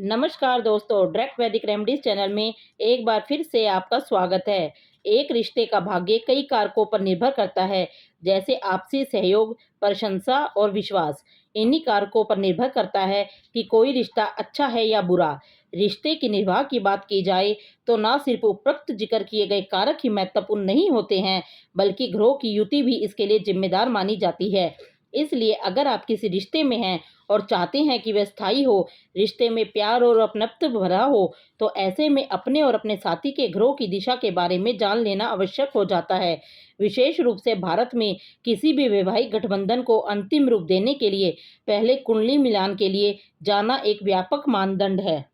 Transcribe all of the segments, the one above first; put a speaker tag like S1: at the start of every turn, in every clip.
S1: नमस्कार दोस्तों, डायरेक्ट वैदिक रेमेडीज चैनल में एक बार फिर से आपका स्वागत है। एक रिश्ते का भाग्य कई कारकों पर निर्भर करता है, जैसे आपसी सहयोग, प्रशंसा और विश्वास। इन्हीं कारकों पर निर्भर करता है कि कोई रिश्ता अच्छा है या बुरा। रिश्ते की निभाव की बात की जाए तो न सिर्फ उपरोक्त जिक्र किए गए कारक ही महत्वपूर्ण नहीं होते हैं, बल्कि ग्रहों की युति भी इसके लिए जिम्मेदार मानी जाती है। इसलिए अगर आप किसी रिश्ते में हैं और चाहते हैं कि वह स्थायी हो, रिश्ते में प्यार और अपनत्व भरा हो, तो ऐसे में अपने और अपने साथी के ग्रहों की दिशा के बारे में जान लेना आवश्यक हो जाता है। विशेष रूप से भारत में किसी भी वैवाहिक गठबंधन को अंतिम रूप देने के लिए पहले कुंडली मिलान के लिए जाना एक व्यापक मानदंड है।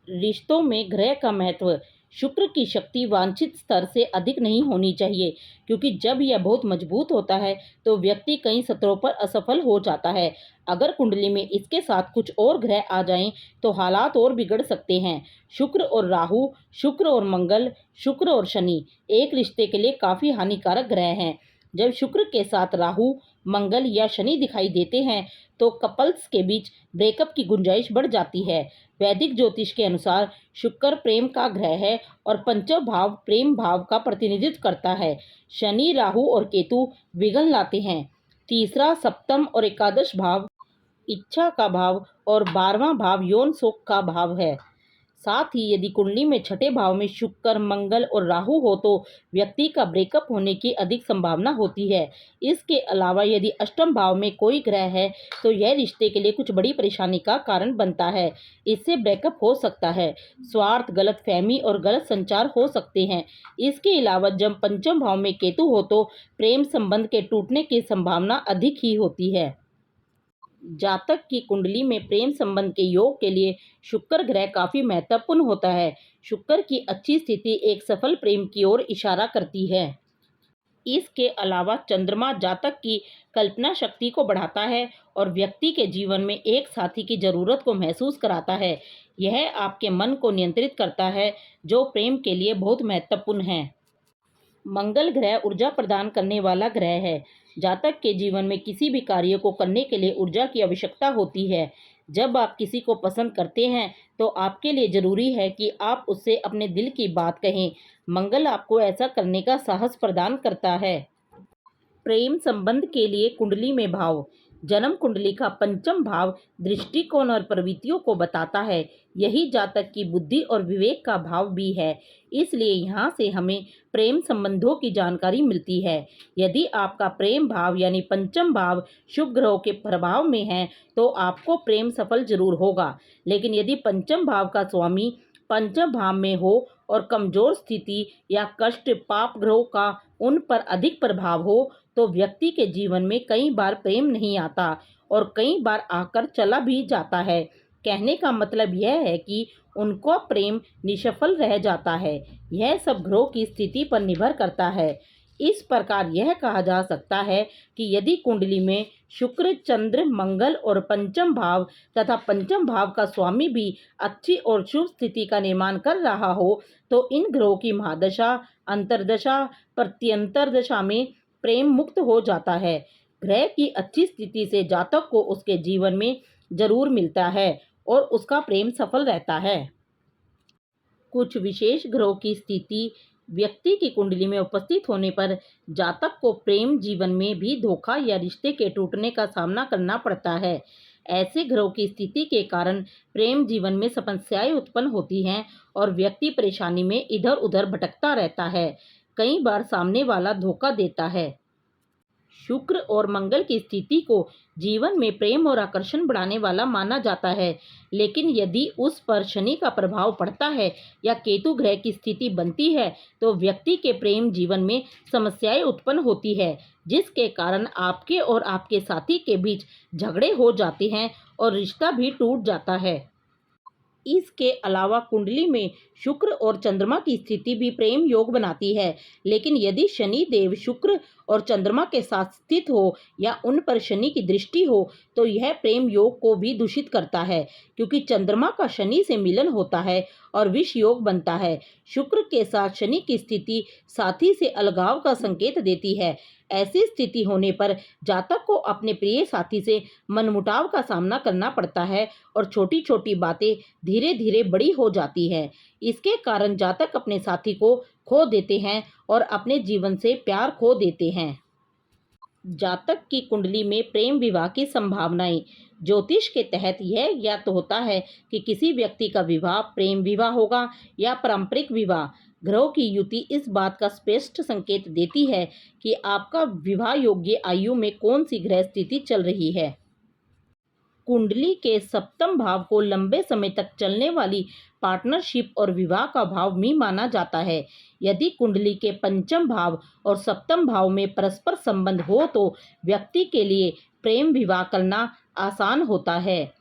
S1: रिश्तों में ग्रह का महत्व। शुक्र की शक्ति वांछित स्तर से अधिक नहीं होनी चाहिए, क्योंकि जब यह बहुत मजबूत होता है तो व्यक्ति कई स्तरों पर असफल हो जाता है। अगर कुंडली में इसके साथ कुछ और ग्रह आ जाएं तो हालात और बिगड़ सकते हैं। शुक्र और राहु, शुक्र और मंगल, शुक्र और शनि एक रिश्ते के लिए काफ़ी हानिकारक ग्रह हैं। जब शुक्र के साथ राहु, मंगल या शनि दिखाई देते हैं तो कपल्स के बीच ब्रेकअप की गुंजाइश बढ़ जाती है। वैदिक ज्योतिष के अनुसार शुक्र प्रेम का ग्रह है और पंचम भाव प्रेम भाव का प्रतिनिधित्व करता है। शनि, राहु और केतु विघ्न लाते हैं। तीसरा, सप्तम और एकादश भाव इच्छा का भाव और 12वां भाव यौन सुख का भाव है। साथ ही यदि कुंडली में छठे भाव में शुक्र, मंगल और राहु हो तो व्यक्ति का ब्रेकअप होने की अधिक संभावना होती है। इसके अलावा यदि अष्टम भाव में कोई ग्रह है तो यह रिश्ते के लिए कुछ बड़ी परेशानी का कारण बनता है। इससे ब्रेकअप हो सकता है, स्वार्थ, गलतफहमी और गलत संचार हो सकते हैं। इसके अलावा जब पंचम भाव में केतु हो तो प्रेम संबंध के टूटने की संभावना अधिक ही होती है। जातक की कुंडली में प्रेम संबंध के योग के लिए शुक्र ग्रह काफी महत्वपूर्ण होता है। शुक्र की अच्छी स्थिति एक सफल प्रेम की ओर इशारा करती है। इसके अलावा चंद्रमा जातक की कल्पना शक्ति को बढ़ाता है और व्यक्ति के जीवन में एक साथी की जरूरत को महसूस कराता है। यह आपके मन को नियंत्रित करता है, जो प्रेम के लिए बहुत महत्वपूर्ण है। मंगल ग्रह ऊर्जा प्रदान करने वाला ग्रह है। जातक के जीवन में किसी भी कार्य को करने के लिए ऊर्जा की आवश्यकता होती है। जब आप किसी को पसंद करते हैं तो आपके लिए जरूरी है कि आप उससे अपने दिल की बात कहें। मंगल आपको ऐसा करने का साहस प्रदान करता है। प्रेम संबंध के लिए कुंडली में भाव। जन्म कुंडली का पंचम भाव दृष्टिकोण और प्रवृत्तियों को बताता है। यही जातक की बुद्धि और विवेक का भाव भी है। इसलिए यहाँ से हमें प्रेम संबंधों की जानकारी मिलती है। यदि आपका प्रेम भाव यानी पंचम भाव शुभ ग्रहों के प्रभाव में है तो आपको प्रेम सफल जरूर होगा। लेकिन यदि पंचम भाव का स्वामी पंचम भाव में हो और कमजोर स्थिति या कष्ट पाप ग्रहों का उन पर अधिक प्रभाव हो तो व्यक्ति के जीवन में कई बार प्रेम नहीं आता और कई बार आकर चला भी जाता है। कहने का मतलब यह है कि उनका प्रेम निष्फल रह जाता है। यह सब ग्रहों की स्थिति पर निर्भर करता है। इस प्रकार यह कहा जा सकता है कि यदि कुंडली में शुक्र, चंद्र, मंगल और पंचम भाव तथा पंचम भाव का स्वामी भी अच्छी और शुभ स्थिति का निर्माण कर रहा हो तो इन ग्रहों की महादशा, अंतरदशा, प्रत्यंतर दशा में प्रेम मुक्त हो जाता है। ग्रह की अच्छी स्थिति से जातक को उसके जीवन में जरूर मिलता है और उसका प्रेम सफल रहता है। कुछ विशेष ग्रहों की स्थिति व्यक्ति की कुंडली में उपस्थित होने पर जातक को प्रेम जीवन में भी धोखा या रिश्ते के टूटने का सामना करना पड़ता है। ऐसे ग्रहों की स्थिति के कारण प्रेम जीवन में समस्याएं उत्पन्न होती हैं और व्यक्ति परेशानी में इधर उधर भटकता रहता है। कई बार सामने वाला धोखा देता है। शुक्र और मंगल की स्थिति को जीवन में प्रेम और आकर्षण बढ़ाने वाला माना जाता है, लेकिन यदि उस पर शनि का प्रभाव पड़ता है या केतु ग्रह की स्थिति बनती है तो व्यक्ति के प्रेम जीवन में समस्याएं उत्पन्न होती है, जिसके कारण आपके और आपके साथी के बीच झगड़े हो जाते हैं और रिश्ता भी टूट जाता है। इसके अलावा कुंडली में शुक्र और चंद्रमा की स्थिति भी प्रेम योग बनाती है, लेकिन यदि शनि देव शुक्र और चंद्रमा के साथ स्थित हो या उन पर शनि की दृष्टि हो तो यह प्रेम योग को भी दूषित करता है, क्योंकि चंद्रमा का शनि से मिलन होता है और विष योग बनता है। शुक्र के साथ शनि की स्थिति साथी से अलगाव का संकेत देती है। ऐसी स्थिति होने पर जातक को अपने प्रिय साथी से मनमुटाव का सामना करना पड़ता है और छोटी छोटी बातें धीरे धीरे बड़ी हो जाती है। इसके कारण जातक अपने साथी को खो देते हैं और अपने जीवन से प्यार खो देते हैं। जातक की कुंडली में प्रेम विवाह की संभावनाएं। ज्योतिष के तहत यह ज्ञात होता है कि किसी व्यक्ति का विवाह प्रेम विवाह होगा या पारंपरिक विवाह। ग्रहों की युति इस बात का स्पष्ट संकेत देती है कि आपका विवाह योग्य आयु में कौन सी ग्रह स्थिति चल रही है। कुंडली के सप्तम भाव को लंबे समय तक चलने वाली पार्टनरशिप और विवाह का भाव भी माना जाता है। यदि कुंडली के पंचम भाव और सप्तम भाव में परस्पर संबंध हो तो व्यक्ति के लिए प्रेम विवाह करना आसान होता है।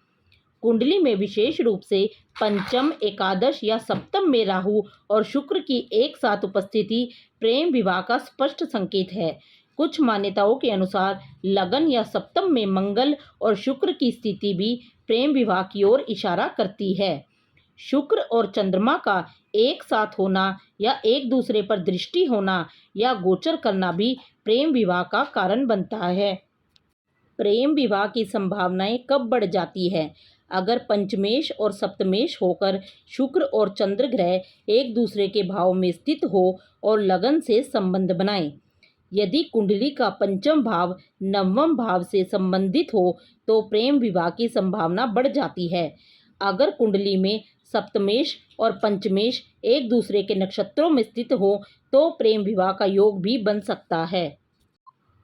S1: कुंडली में विशेष रूप से पंचम, एकादश या सप्तम में राहु और शुक्र की एक साथ उपस्थिति प्रेम विवाह का स्पष्ट संकेत है। कुछ मान्यताओं के अनुसार लगन या सप्तम में मंगल और शुक्र की स्थिति भी प्रेम विवाह की ओर इशारा करती है। शुक्र और चंद्रमा का एक साथ होना या एक दूसरे पर दृष्टि होना या गोचर करना भी प्रेम विवाह का कारण बनता है। प्रेम विवाह की संभावनाएं कब बढ़ जाती है? अगर पंचमेश और सप्तमेश होकर शुक्र और चंद्र ग्रह एक दूसरे के भाव में स्थित हो और लगन से संबंध बनाएं। यदि कुंडली का पंचम भाव नवम भाव से संबंधित हो तो प्रेम विवाह की संभावना बढ़ जाती है। अगर कुंडली में सप्तमेश और पंचमेश एक दूसरे के नक्षत्रों में स्थित हो तो प्रेम विवाह का योग भी बन सकता है।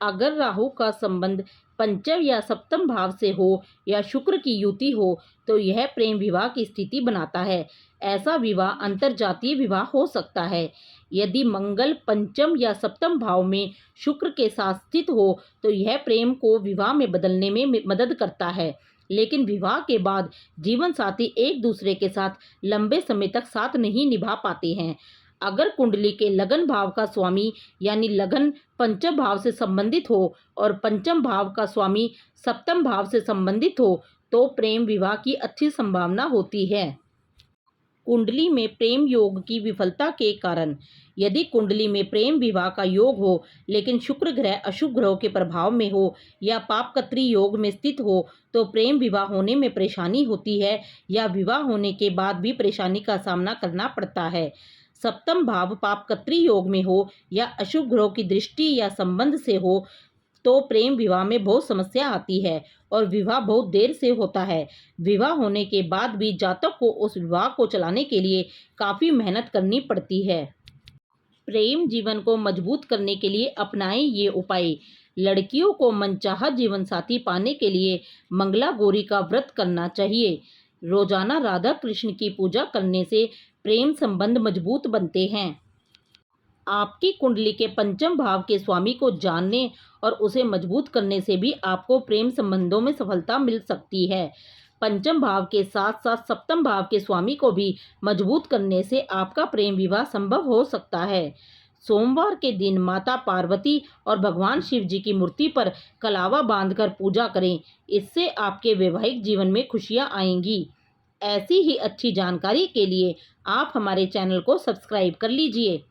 S1: अगर राहु का संबंध पंचम या सप्तम भाव से हो या शुक्र की युति हो तो यह प्रेम विवाह की स्थिति बनाता है। ऐसा विवाह अंतरजातीय विवाह हो सकता है। यदि मंगल पंचम या सप्तम भाव में शुक्र के साथ स्थित हो तो यह प्रेम को विवाह में बदलने में मदद करता है, लेकिन विवाह के बाद जीवन साथी एक दूसरे के साथ लंबे समय तक साथ नहीं निभा पाते हैं। अगर कुंडली के लगन भाव का स्वामी यानी लगन पंचम भाव से संबंधित हो और पंचम भाव का स्वामी सप्तम भाव से संबंधित हो तो प्रेम विवाह की अच्छी संभावना होती है। कुंडली में प्रेम योग की विफलता के कारण। यदि कुंडली में प्रेम विवाह का योग हो लेकिन शुक्र ग्रह अशुभ ग्रहों के प्रभाव में हो या पापकत्री योग में स्थित हो तो प्रेम विवाह होने में परेशानी होती है या विवाह होने के बाद भी परेशानी का सामना करना पड़ता है। सप्तम भाव पापकत्री योग में हो या अशुभ ग्रहों की दृष्टि या संबंध से हो तो प्रेम विवाह में बहुत समस्या आती है और विवाह बहुत देर से होता है। विवाह होने के बाद भी जातक को उस विवाह को चलाने के लिए काफ़ी मेहनत करनी पड़ती है। प्रेम जीवन को मजबूत करने के लिए अपनाएं ये उपाय। लड़कियों को मनचाहा जीवन साथी पाने के लिए मंगला गौरी का व्रत करना चाहिए। रोजाना राधा कृष्ण की पूजा करने से प्रेम संबंध मजबूत बनते हैं। आपकी कुंडली के पंचम भाव के स्वामी को जानने और उसे मजबूत करने से भी आपको प्रेम संबंधों में सफलता मिल सकती है। पंचम भाव के साथ साथ सप्तम भाव के स्वामी को भी मजबूत करने से आपका प्रेम विवाह संभव हो सकता है। सोमवार के दिन माता पार्वती और भगवान शिव जी की मूर्ति पर कलावा बांधकर पूजा करें। इससे आपके वैवाहिक जीवन में खुशियां आएंगी। ऐसी ही अच्छी जानकारी के लिए आप हमारे चैनल को सब्सक्राइब कर लीजिए।